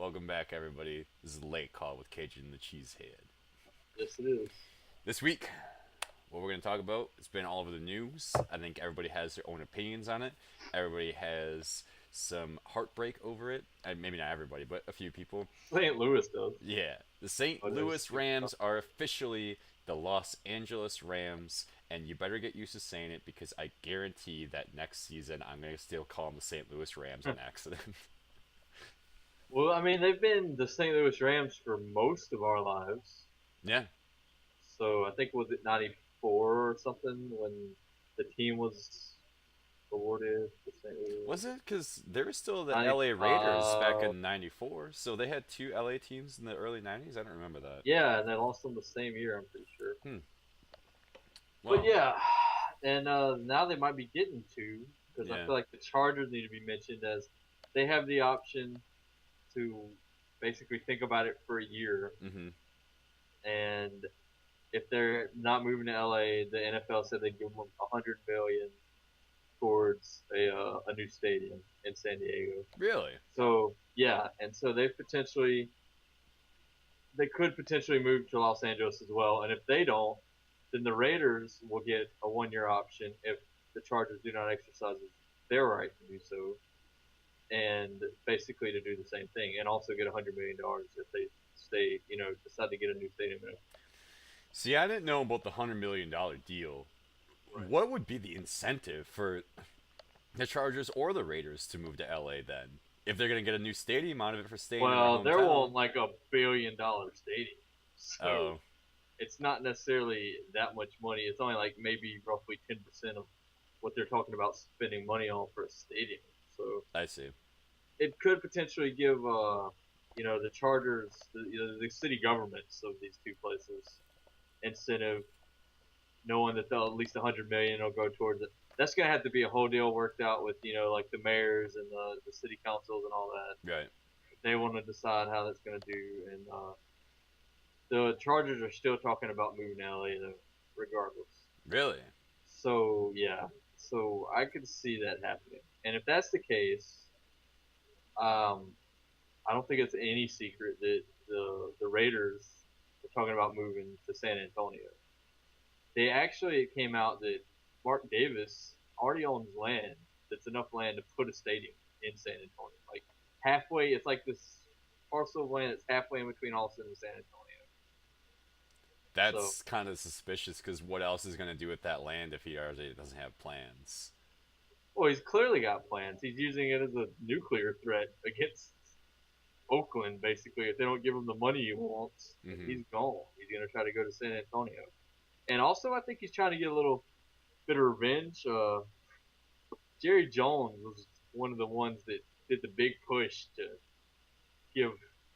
Welcome back, everybody. This is Late Call with Cajun and the Cheesehead. Yes, it is. This week, what we're going to talk about, it's been all over the news. I think everybody has their own opinions on it. Everybody has some heartbreak over it. Maybe not everybody, but a few people. St. Louis does. Yeah, the St. But it's Louis Rams are officially the Los Angeles Rams, and you better get used to saying it because I guarantee that next season I'm going to still call them the St. Louis Rams on accident. well, I mean, they've been the St. Louis Rams for most of our lives. Yeah. So I think was it '94 or something when the team was awarded the St. Louis. Was it? Because there were still the LA Raiders back 95. in '94, so they had two LA teams in the early '90s. I don't remember that. Yeah, and they lost them the same year. I'm pretty sure. But Well, yeah, and now they might be getting two because I yeah. feel like the Chargers need to be mentioned as they have the option to basically think about it for a year. Mm-hmm. And if they're not moving to LA, the NFL said they'd give them 100 million towards a new stadium in San Diego. Really? So yeah, and so they could potentially move to Los Angeles as well. And if they don't, then the Raiders will get a 1 year option if the Chargers do not exercise their right to do so, and basically to do the same thing, and also get $100 million if they decide to get a new stadium. See, I didn't know about the $100 million deal. Right. What would be the incentive for the Chargers or the Raiders to move to LA then? If they're gonna get a new stadium out of it for staying in their Well, they're hometown. wanting like $1 billion stadium, so Oh, it's not necessarily that much money. It's only like maybe roughly 10% of what they're talking about spending money on for a stadium. So I see. it could potentially give the Chargers, the city governments of these two places incentive, knowing that they'll at least 100 million will go towards it. That's gonna have to be a whole deal worked out with like the mayors and the city councils and all that. Right. They want to decide how that's gonna do, and the Chargers are still talking about moving to LA though, regardless. Really? So yeah, so I could see that happening, and if that's the case, um, I don't think it's any secret that the Raiders are talking about moving to San Antonio. They actually it came out that Mark Davis already owns land that's enough land to put a stadium in San Antonio. Like halfway, it's like this parcel of land that's halfway in between Austin and San Antonio. So, That's kind of suspicious because what else is gonna do with that land if he already doesn't have plans? well, he's clearly got plans. He's using it as a nuclear threat against Oakland, basically. If they don't give him the money he wants, Mm-hmm. he's gone. He's going to try to go to San Antonio. And also, I think he's trying to get a little bit of revenge. Jerry Jones was one of the ones that did the big push to give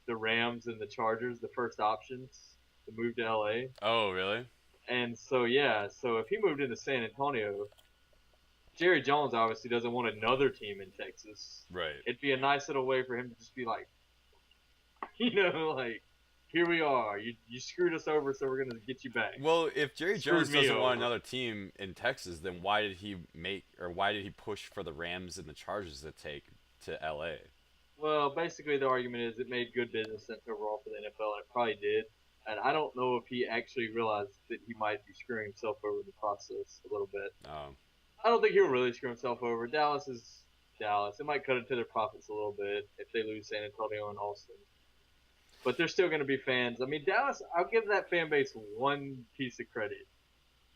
the Rams and the Chargers the first options to move to LA. Oh, really? And so, yeah, so if he moved into San Antonio, Jerry Jones obviously doesn't want another team in Texas. Right. It'd be a nice little way for him to just be like, like, here we are. You screwed us over, so we're going to get you back. Well, if Jerry Screwed Jones me doesn't want over. another team in Texas, then why did he push for the Rams and the Chargers to take to LA? Well, basically, the argument is it made good business sense overall for the NFL, and it probably did. And I don't know if he actually realized that he might be screwing himself over in the process a little bit. Um, I don't think he'll really screw himself over. Dallas is Dallas. It might cut into their profits a little bit if they lose San Antonio and Austin. But they're still going to be fans. I mean, Dallas, I'll give that fan base one piece of credit.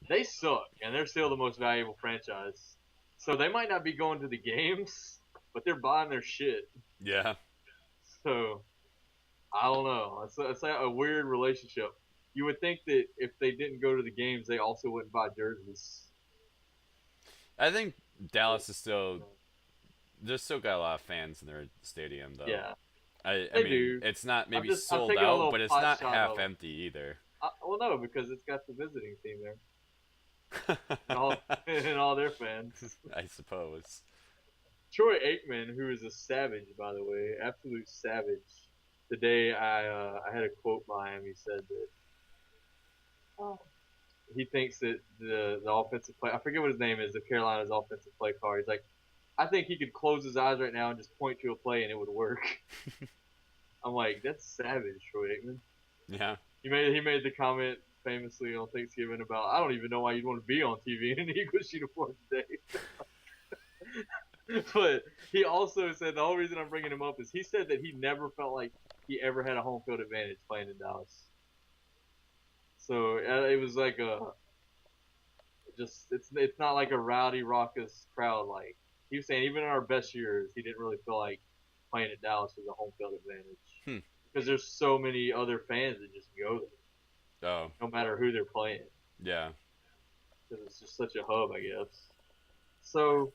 They suck, and they're still the most valuable franchise. So they might not be going to the games, but they're buying their shit. yeah. So I don't know. It's like a weird relationship. You would think that if they didn't go to the games, they also wouldn't buy jerseys. I think Dallas is still there's still got a lot of fans in their stadium though. Yeah, I they mean, do. it's not maybe I'm sold taking a out, little but it's pot not shot half of. empty either. Well, no, because it's got the visiting team there and all and all their fans. I suppose. Troy Aikman, who is a savage, by the way, absolute savage. Today, I had a quote by him. He said that he thinks that the offensive play, I forget what his name is, the Carolina's offensive play card. He's like, I think he could close his eyes right now and just point to a play and it would work. I'm like, that's savage, Troy Aikman. Yeah. He made the comment famously on Thanksgiving about I don't even know why you'd want to be on TV in an Eagles uniform today. But he also said the whole reason I'm bringing him up is he said that he never felt like he ever had a home field advantage playing in Dallas. So it was like a just it's not like a rowdy raucous crowd. Like he was saying, even in our best years, he didn't really feel like playing at Dallas was a home field advantage Hmm. because there's so many other fans that just go there, Oh. no matter who they're playing, Yeah. because it's just such a hub, I guess. So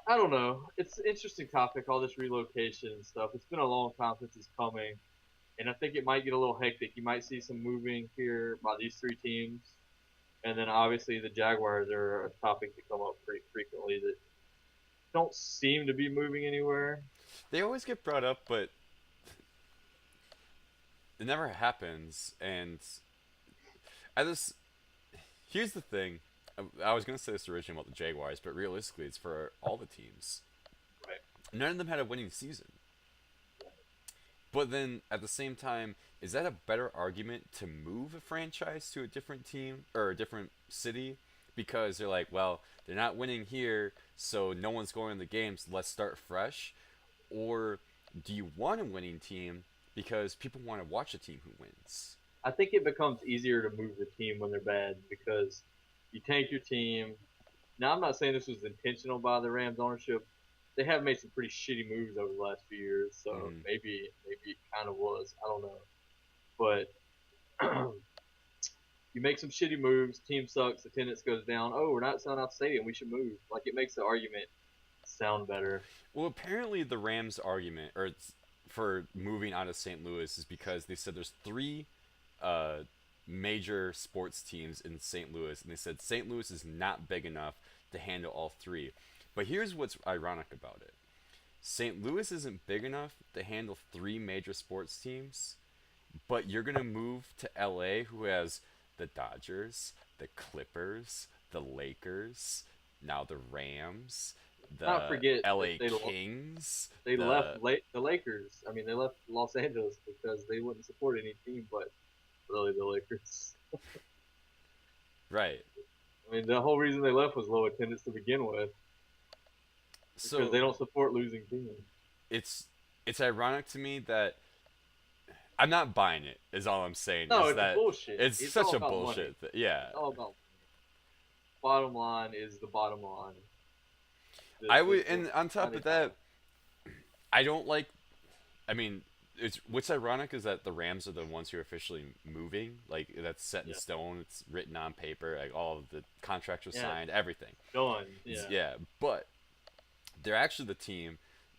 I don't know. It's an interesting topic, all this relocation and stuff. It's been a long time since it's coming, and I think it might get a little hectic. You might see some moving here by these three teams, and then obviously the Jaguars are a topic to come up pretty frequently that don't seem to be moving anywhere. They always get brought up, but it never happens. And I just here's the thing. I was gonna say this originally about the Jaguars, but realistically, it's for all the teams. Right. None of them had a winning season. But then at the same time, is that a better argument to move a franchise to a different team or a different city? Because they're like, well, they're not winning here, so no one's going to the games. Let's start fresh. Or do you want a winning team because people want to watch a team who wins? I think it becomes easier to move the team when they're bad because you tank your team. Now, I'm not saying this was intentional by the Rams ownership. They have made some pretty shitty moves over the last few years, so Mm. maybe it kind of was. I don't know, but you make some shitty moves, team sucks, attendance goes down. Oh, we're not selling out the stadium. We should move. Like it makes the argument sound better. Well, apparently the Rams' argument or for moving out of St. Louis is because they said there's three uh, major sports teams in St. Louis, and they said St. Louis is not big enough to handle all three. But here's what's ironic about it: St. Louis isn't big enough to handle three major sports teams, but you're gonna move to LA, who has the Dodgers, the Clippers, the Lakers, now the Rams, Not the forget that LA Kings, they left the the Lakers. I mean, they left Los Angeles because they wouldn't support any team, but really the Lakers. right. I mean, the whole reason they left was low attendance to begin with because they So don't support losing teams. it's it's ironic to me that I'm not buying it. Is all I'm saying. No, Is it's that bullshit. it's It's such all a about money. bullshit. Yeah, It's all about money. Bottom line is the bottom line. I The would, and on top money of talk. that, I don't like. I mean, it's what's ironic is that the Rams are the ones who are officially moving. Like that's set in Yeah, stone. It's written on paper. Like all of the contracts are yeah, signed. Everything. done. Yeah, Yeah, but they're actually the team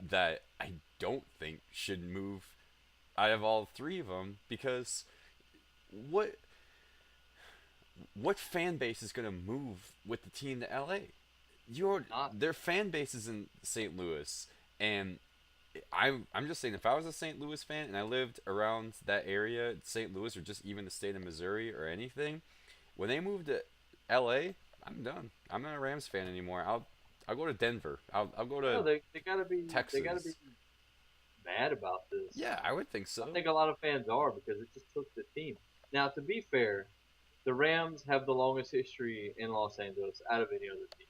that I don't think should move out of all three of them because what what fan base is going to move with the team to LA? Your not their fan base is in St. Louis, and I'm just saying if I was a St. Louis fan and I lived around that area, St. Louis or just even the state of Missouri or anything, when they moved to LA, I'm done. I'm not a Rams fan anymore. I'll go to Denver. I'll go no. to They gotta be Texas. mad about this. Yeah, I would think I so. think a lot of fans are because it just took the team. Now, to be fair, the Rams have the longest history in Los Angeles out of any other team.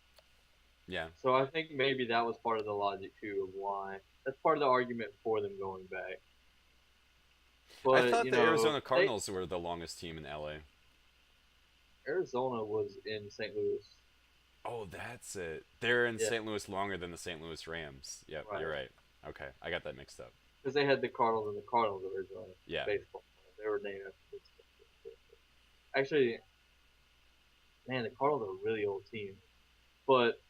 Yeah. So I think maybe that was part of the logic too of why. That's part of the argument for them going back. I But thought the Arizona Cardinals were the longest team in LA. Arizona was in St. Louis. Oh, that's it. They're in Yeah, St. Louis longer than the St. Louis Rams. Yep, right. you're right. Okay, I got that mixed up. Because they had the Cardinals and the Cardinals originally. Yeah. Baseball. They were named after baseball. Actually, man, the Cardinals are a really old team. But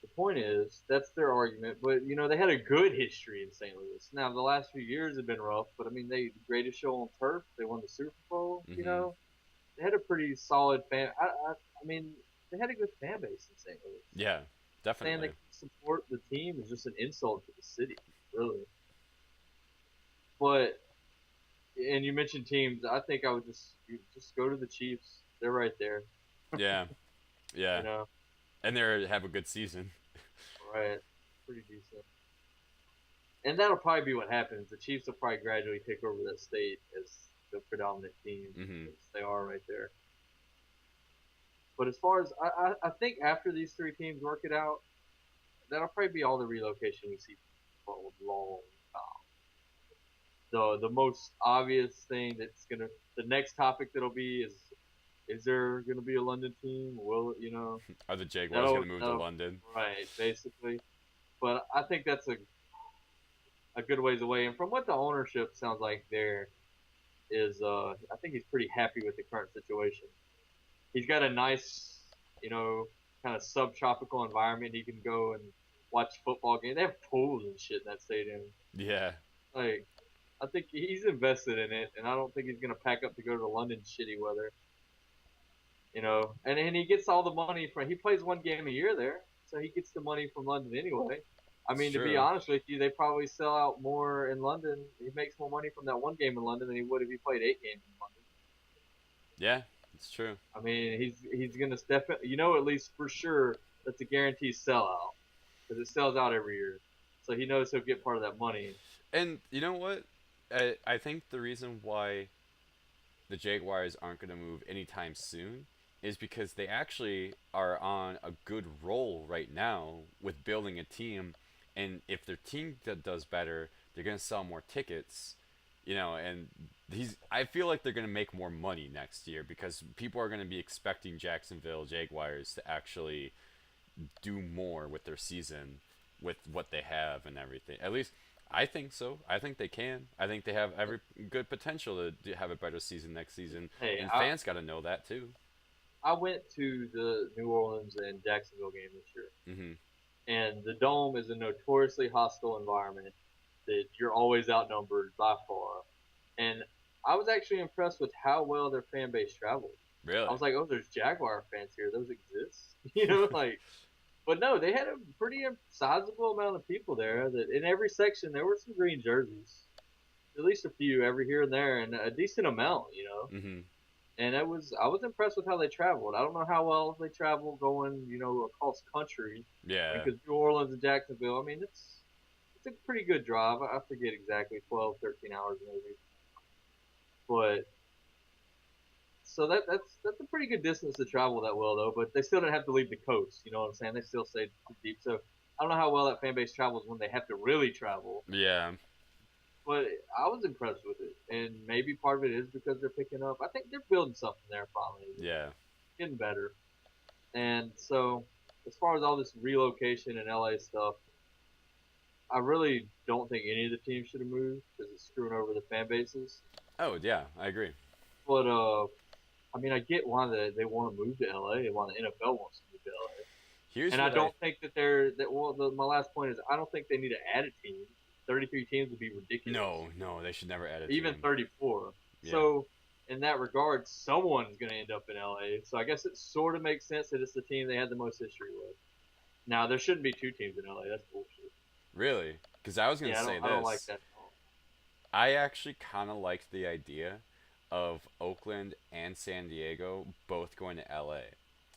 the point is, that's their argument. But they had a good history in St. Louis. Now the last few years have been rough, but I mean, they the greatest show on turf. They won the Super Bowl. Mm-hmm. They had a pretty solid fan. I mean, they had a good fan base in St. Louis. Yeah, Saying they definitely. support the team is just an insult to the city, really. But and you mentioned teams. I think I would just go to the Chiefs. They're right there. Yeah, You yeah, know, and they have a good season. right? Pretty decent. and that'll probably be what happens. The Chiefs will probably gradually take over that state as the predominant team, Hmm. since they are right there. But as far as I think after these three teams work it out, that'll probably be all the relocation we see for a long time. The most obvious thing that's gonna the next topic that'll be is there gonna be a London team? Will Are the Jaguars that'll going to move to that'll London? right basically. But I think that's a good ways away. And from what the ownership sounds like there is, I think he's pretty happy with the current situation. He's got a nice, kind of subtropical environment. He can go and watch football games. They have pools and shit in that stadium. Yeah. Like, I think he's invested in it, and I don't think he's gonna pack up to go to London shitty weather. And he gets all the money from. He plays one game a year there, so he gets the money from London anyway. I It's mean, to be true. honest with you, they probably sell out more in London. He makes more money from that one game in London than he would if he played 8 games in London. Yeah, it's true. I mean, he's gonna step. At least for sure that's a guaranteed sellout because it sells out every year. So he knows he'll get part of that money. And you know what? I think the reason why the Jaguars aren't going to move anytime soon is because they actually are on a good roll right now with building a team. And if their team does better, they're going to sell more tickets, and I feel like they're going to make more money next year because people are going to be expecting Jacksonville Jaguars to actually do more with their season with what they have and everything. At least I think so. I think they can. I think they have every good potential to have a better season next season, Hey, and I fans got to know that too. I went to the New Orleans and Jacksonville game this year, Hmm. and the dome is a notoriously hostile environment that you're always outnumbered by far. And I was actually impressed with how well their fan base traveled. I Really? was like, oh, there's Jaguar fans here. Those exist, like. But no, they had a pretty sizable amount of people there. That in every section there were some green jerseys, at least a few every here and there, and a decent amount. Hmm. And I was impressed with how they traveled. I don't know how well they travel going, across country. I mean, Yeah. because New Orleans and Jacksonville, I mean, it's a pretty good drive. I forget exactly 12, 13 hours maybe, but so that's a pretty good distance to travel that well though. But they still didn't have to leave the coast. You know what I'm saying? They still stayed deep. So I don't know how well that fan base travels when they have to really travel. Yeah. But I was impressed with it, and maybe part of it is because they're picking up. I think they're building something there finally, Yeah. getting better. And so, as far as all this relocation and LA stuff, I really don't think any of the teams should have moved because it's screwing over the fan bases. Oh yeah, I agree. But I mean, I get why they want to move to LA and why the NFL wants to move to LA. Here's And I what I. don't think that they're that. Well, my last point is I don't think they need to add a team. 33 teams would be ridiculous. No, no, they should never add a Even team. 34. Yeah. So in that regard, someone's going to end up in LA. So I guess it sort of makes sense that it's the team they had the most history with. Now there shouldn't be two teams in LA. That's bullshit. Really? Because I was gonna Yeah, say I don't like this. that at all. I actually kind of liked the idea of Oakland and San Diego both going to LA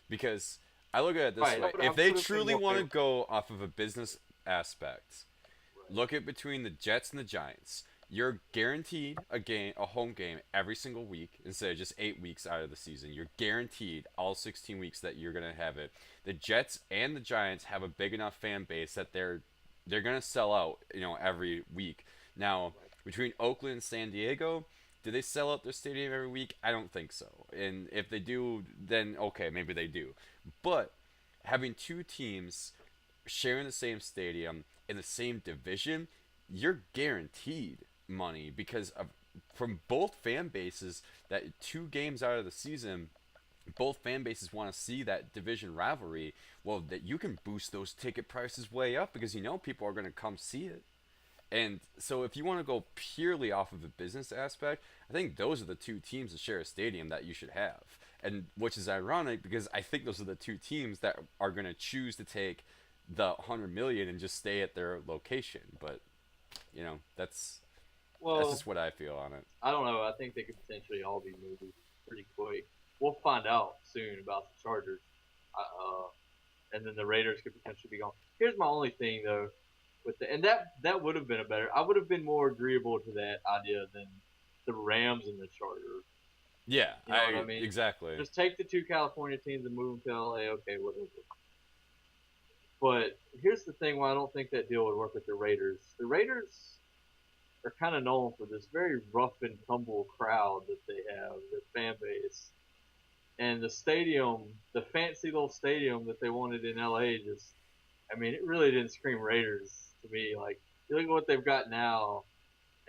because I look at it this Right, way: I if they would have been truly more want to favorable. go off of a business aspect, Right. look at between the Jets and the Giants. You're guaranteed a home game every single week instead of just 8 weeks out of the season. You're guaranteed all 16 weeks that you're gonna have it. The Jets and the Giants have a big enough fan base that they're gonna sell out, every week. Now Right. between Oakland and San Diego, do they sell out their stadium every week? I don't think so. And if they do, then okay, maybe they do. But having two teams sharing the same stadium in the same division, you're guaranteed money because of from both fan bases that 2 games out of the season both fan bases want to see that division rivalry. Well, that you can boost those ticket prices way up because people are going to come see it. And so if you want to go purely off of the business aspect, I think those are the two teams that share a stadium that you should have. And which is ironic because I think those are the two teams that are going to choose to take the 100 million and just stay at their location. But, that's Well, just what I feel on it. I don't know. I think they could potentially all be moved pretty quick. We'll find out soon about the Chargers, and then the Raiders could potentially be gone. Here's my only thing though. and that would have been a better. I would have been more agreeable to that idea than the Rams and the Chargers. Yeah, You know what I I mean? exactly. Just take the two California teams and move them to LA. Okay, whatever. But here's the thing: why I don't think that deal would work with the Raiders. The Raiders are kind of known for this very rough and tumble crowd that they have, their fan base, and the stadium, the fancy little stadium that they wanted in LA, just I mean, it really didn't scream Raiders to me. Like, you look at what they've got now,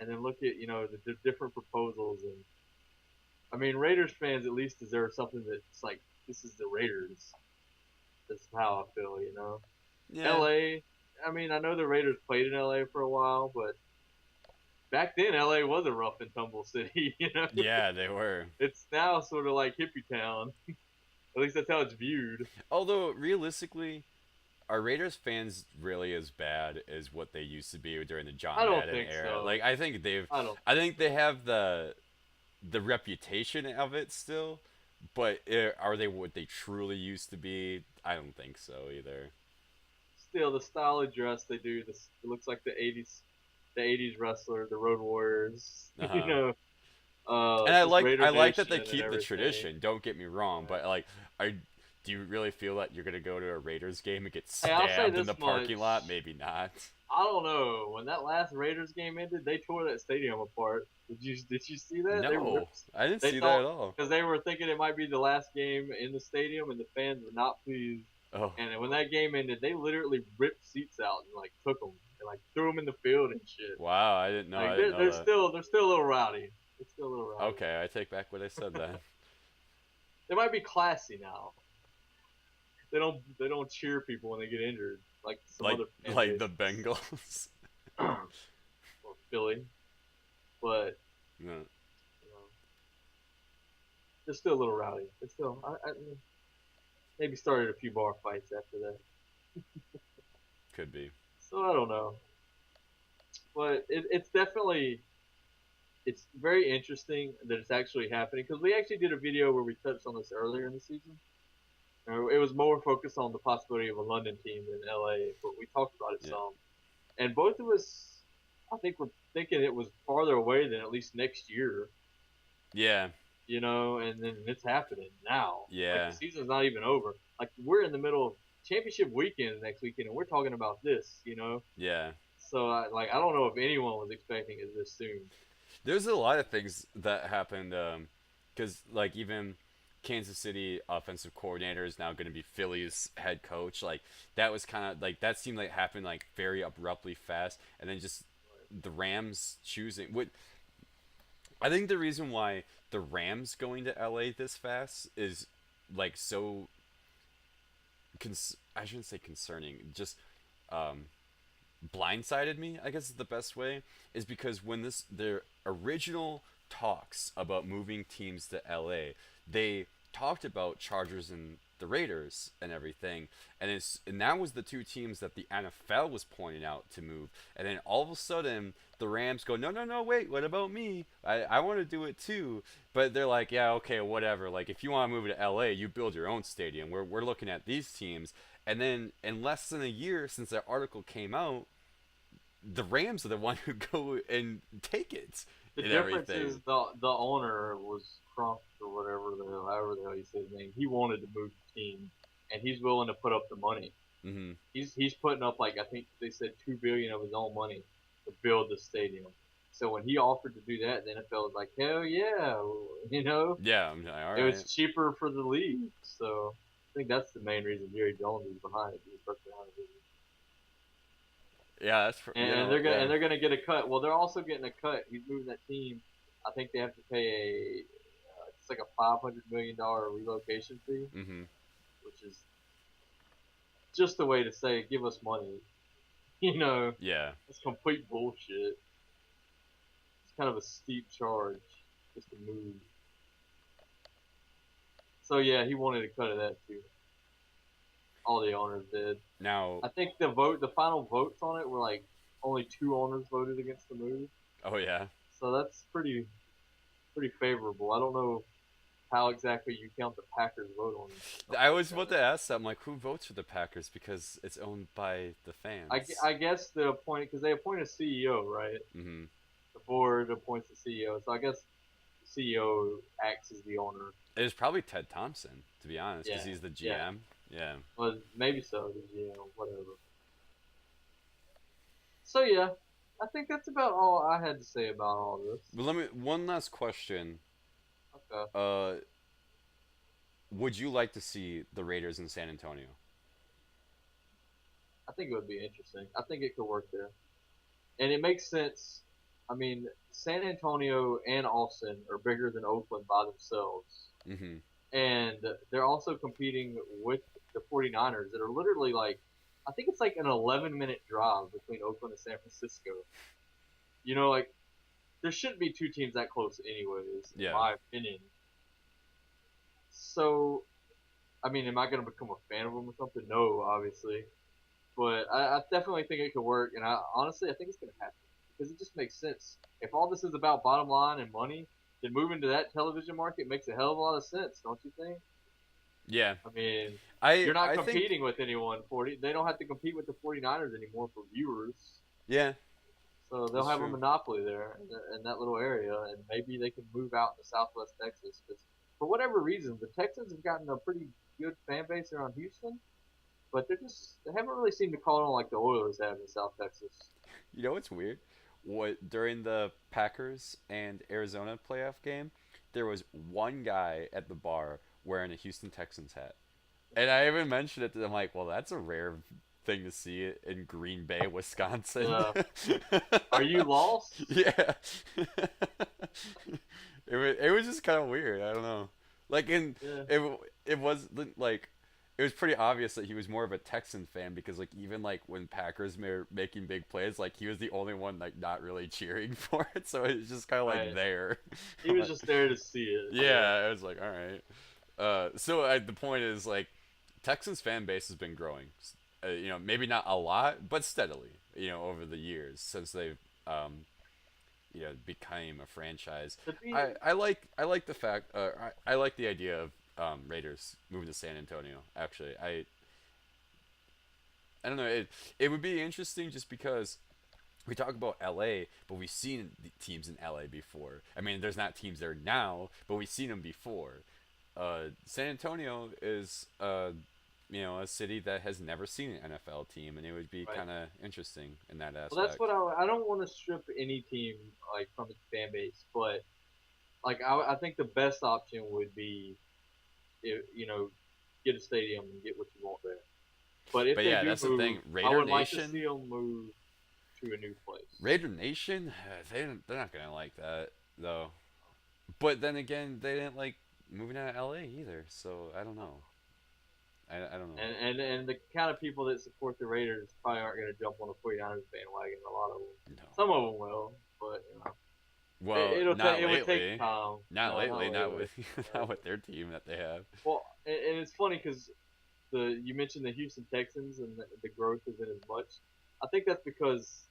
and then look at the different proposals, and I mean, Raiders fans at least deserve something that's like this is the Raiders. That's how I feel, you know. Yeah, L.A. I mean, I know the Raiders played in L.A. for a while, but back then L.A. was a rough and tumble city. You know, yeah, they were. it's now sort of like hippie town. At least that's how it's viewed. Although realistically, are Raiders fans really as bad as what they used to be during the I John don't Madden think era? so. Like I think they've, I don't I think think so. they have the reputation of it still, but are they what they truly used to be? I don't think so either. Still, the style of dress they do, this it looks like the '80s wrestler, the Road Warriors. Uh huh. And Just I Raider like that Nation they and keep the everything. tradition. Don't get me wrong, but like, are do you really feel that you're gonna go to a Raiders game and get Hey, I'll say stabbed in the this parking lot? much. Maybe not. I don't know. When that last Raiders game ended, they tore that stadium apart. Did you see that? They No, ripped. I didn't They see that thought at all. because they were thinking it might be the last game in the stadium, and the fans were not pleased. Oh, And when that game ended, they literally ripped seats out and like took them and like threw them in the field and shit. wow, I didn't know. I Like didn't know that. they're still a little rowdy. They're still a little rowdy. Okay, I take back what I said then. They might be classy now. They don't cheer people when they get injured like some like other fan like the bases. Bengals. Or Philly, but No, you know, they're still a little rowdy. They're still I maybe started a few bar fights after that. could be. So I don't know, but it's definitely it's very interesting that it's actually happening because we actually did a video where we touched on this earlier in the season. It was more focused on the possibility of a London team than LA, but we talked about it Yeah. some. And both of us, I think, were thinking it was farther away than at least next year, Yeah. and then it's happening now. Like the Yeah. season's not even over. Like we're in the middle of championship weekend next weekend, and we're talking about this. Yeah. So I don't know if anyone was expecting it this soon. There's a lot of things that happened cuz like even Kansas City offensive coordinator is now going to be Philly's head coach. Like that was kind of like that seemed like happened like very abruptly fast and then just the Rams choosing what I think the reason why the Rams going to LA this fast is like so I shouldn't say concerning, just um blindsided me, I guess is the best way, is because when this their original talks about moving teams to LA, they talked about Chargers and the Raiders and everything, and that was the two teams that the NFL was pointing out to move, and then all of a sudden the Rams go, no, no, no, wait, what about me? I want to do it too, but they're like, yeah, okay, whatever. Like if you want to move to LA, you build your own stadium. We're looking at these teams, and then in less than a year since that article came out, the Rams are the one who go and take it The and difference is everything. the owner was Crump or however the hell you say his name. He wanted to move the team, and he's willing to put up the money. Hmm. He's putting up like I think they said 2 billion of his own money to build the stadium. So when he offered to do that, the NFL was like, hell yeah, Yeah, I'm like, all it was right. cheaper for the league. So I think that's the main reason Jerry Jones is behind it. He's behind it. Yeah, And yeah. they're gonna get a cut. Well, they're also getting a cut. He's moving that team. I think they have to pay it's like a $500 million relocation fee, Hmm. which is just a way to say give us money. You know, Yeah. it's complete bullshit. It's kind of a steep charge just to move. So yeah, he wanted a cut of that too. All the owners did. Now, I think the final votes on it were like only two owners voted against the move. oh yeah. So that's pretty favorable. I don't know how exactly you count the Packers vote on stuff I like was about that. to ask that. I'm like, who votes for the Packers because it's owned by the fans? I guess the appoint because they appoint a CEO, right? Hmm. The board appoints the CEO, so I guess the CEO acts as the owner. It was probably Ted Thompson, to be honest, because Yeah, he's the yeah. GM. Yeah. Well, maybe so. The GM, whatever. So yeah, I think that's about all I had to say about all this. But let me one last question. Okay, Uh, would you like to see the Raiders in San Antonio? I think it would be interesting. I think it could work there, and it makes sense. I mean, San Antonio and Austin are bigger than Oakland by themselves, Mm-hmm. and they're also competing with the 49ers that are literally like, I think it's like an 11-minute drive between Oakland and San Francisco. Like there shouldn't be two teams that close anyways, in Yeah. my opinion. So, I mean, am I going to become a fan of them or something? No, obviously. But I definitely think it could work, and honestly, I think it's going to happen because it just makes sense. If all this is about bottom line and money, then moving to that television market makes a hell of a lot of sense, don't you think? Yeah. I mean, I you're not I think competing with anyone. They don't have to compete with the 49ers anymore for viewers. yeah, So they'll that's have a true. monopoly there in that little area, and maybe they can move out to Southwest Texas. Because for whatever reason, the Texans have gotten a pretty good fan base around Houston, but they haven't really seemed to call on like the Oilers have in South Texas. You know what's weird? What during the Packers and Arizona playoff game, there was one guy at the bar wearing a Houston Texans hat. And I even mentioned it to them, like, well, that's a rare thing to see in Green Bay, Wisconsin. Uh, are you lost? Yeah. It was just kind of weird. I don't know. Like Yeah, it was like it was pretty obvious that he was more of a Texan fan because like even like when Packers were making big plays, like he was the only one like not really cheering for it. So it was just kind of like right. there. He I'm was like, just there to see it. Yeah, yeah, I was like, all right. The point is like Texans fan base has been growing. Maybe not a lot, but steadily. Over the years since they've um, became a franchise. to be I like the fact. I like the idea of Raiders moving to San Antonio. Actually, I don't know. It would be interesting just because we talk about LA, but we've seen the teams in LA before. I mean, there's not teams there now, but we've seen them before. San Antonio is a city that has never seen an NFL team, and it would be right. kind of interesting in that Well, that's aspect. what I don't want to strip any team like from its fan base, but like I think the best option would be get a stadium and get what you want there. But if But they yeah, do that's the thing. move, I Raider would like to Nation, see them move to a new place. Raider Nation, they're not gonna like that though. But then again, they didn't like moving out of LA either, so I don't know. I don't know. And the kind of people that support the Raiders probably aren't going to jump on the 49ers bandwagon. A lot of them, No. some of them will, but Well, it would take not time. No, not Not lately. with not with their team that they have. Well, and it's funny because you mentioned the Houston Texans and the growth isn't as much. I think that's because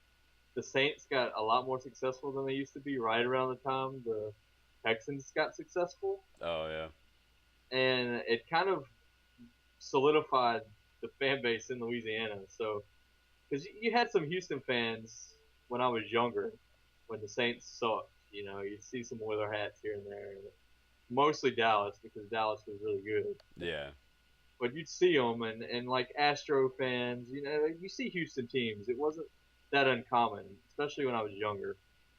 the Saints got a lot more successful than they used to be right around the time the Texans got successful, Oh yeah. and it kind of solidified the fan base in Louisiana. So, because you had some Houston fans when I was younger, when the Saints sucked, you'd see some Oiler hats here and there. Mostly Dallas because Dallas was really good. Yeah. But you'd see them, and like Astro fans, you see Houston teams. It wasn't that uncommon, especially when I was younger.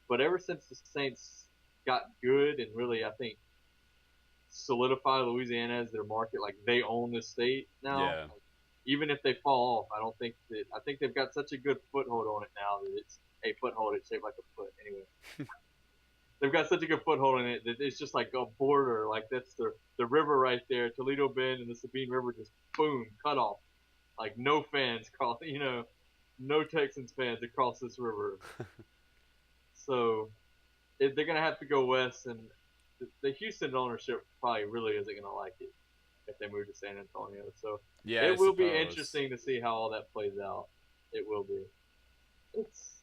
But ever since the Saints got good and really, I think, solidify Louisiana as their market, like they own the state now. Yeah. Like, even if they fall off, I think they've got such a good foothold on it now that it's a foothold. It's shaped like a foot. Anyway, they've got such a good foothold in it that it's just like a border. Like that's the river right there, Toledo Bend and the Sabine River, just boom, cut off. Like no fans cross, no Texans fans across this river. So they're gonna have to go west, and the Houston ownership probably really isn't gonna like it if they move to San Antonio. So Yeah, I it will be suppose. interesting to see how all that plays out. It will be. It's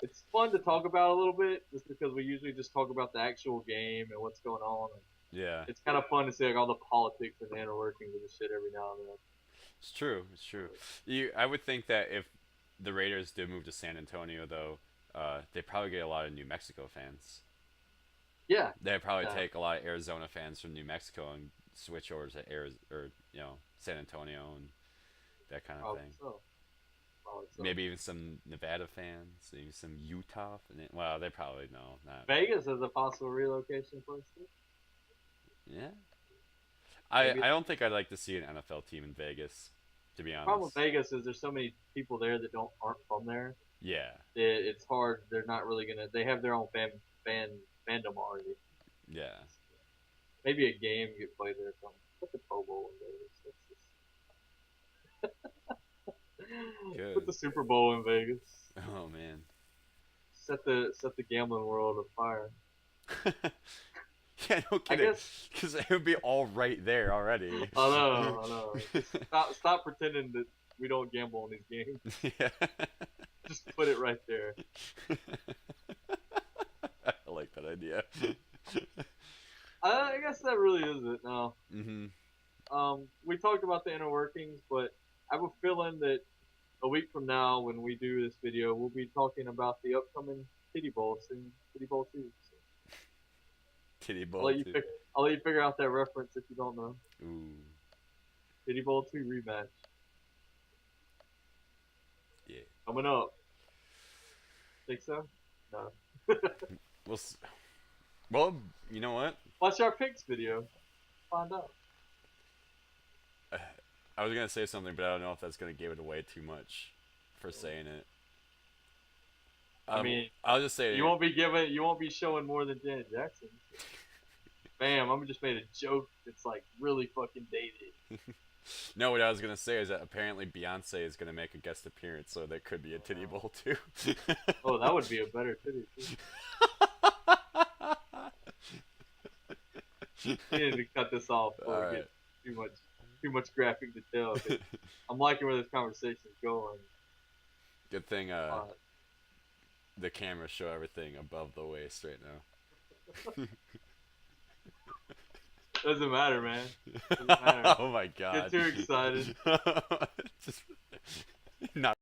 it's fun to talk about a little bit, just because we usually just talk about the actual game and what's going on. Yeah, It's kind of fun to see like all the politics and the inner workings of the shit every now and then. it's true. It's true. I would think that if the Raiders did move to San Antonio, though, they'd probably get a lot of New Mexico fans. Yeah, They'd probably yeah, take a lot of Arizona fans from New Mexico and switch over to San Antonio and that kind of probably thing. so. Probably so. Maybe even some Nevada fans, maybe some Utah. Well, they probably no, not. Vegas is a possible relocation place too. Yeah, I Maybe I don't think I'd like to see an NFL team in Vegas, to be the problem with honest. Vegas is there's so many people there that don't aren't from there Yeah, that it's hard. They're not really gonna. They have their own fan fandom already. yeah, Maybe a game get played there or something. Put the Pro Bowl in Vegas. Put good. the Super Bowl in Vegas. Oh man. Set the gambling world afire. Yeah, no I kidding. guess Because it would be all right there already. I know. Just stop pretending that we don't gamble on these games. Yeah. Just put it right there. I like that idea. I guess that really is it. Now, Mhm. we talked about the inner workings, but I have a feeling that a week from now, when we do this video, we'll be talking about the upcoming Titty Bowl soon. Titty Bowl 2. So Titty I'll ball let you too. pick. I'll let you figure out that reference if you don't know. Ooh. Titty Bowl 2 rematch Yeah. coming up. Think so? No. Well, well, you know what? Watch our picks video. Find out. I was gonna say something, but I don't know if that's gonna give it away too much for saying it. I mean, I'll just say you won't be giving. You won't be showing more than Janet Jackson. Bam! I'm just made a joke that's like really fucking dated. no. What I was gonna say is that apparently Beyonce is gonna make a guest appearance, so there could be a titty bowl too. Oh, that would be a better titty. Too. You need to cut this off All before it right. gets too much graphic detail. I'm liking where this conversation is going. Good thing Uh, the cameras show everything above the waist right now. doesn't matter, man. Doesn't matter. Oh my Get god. too excited. Just not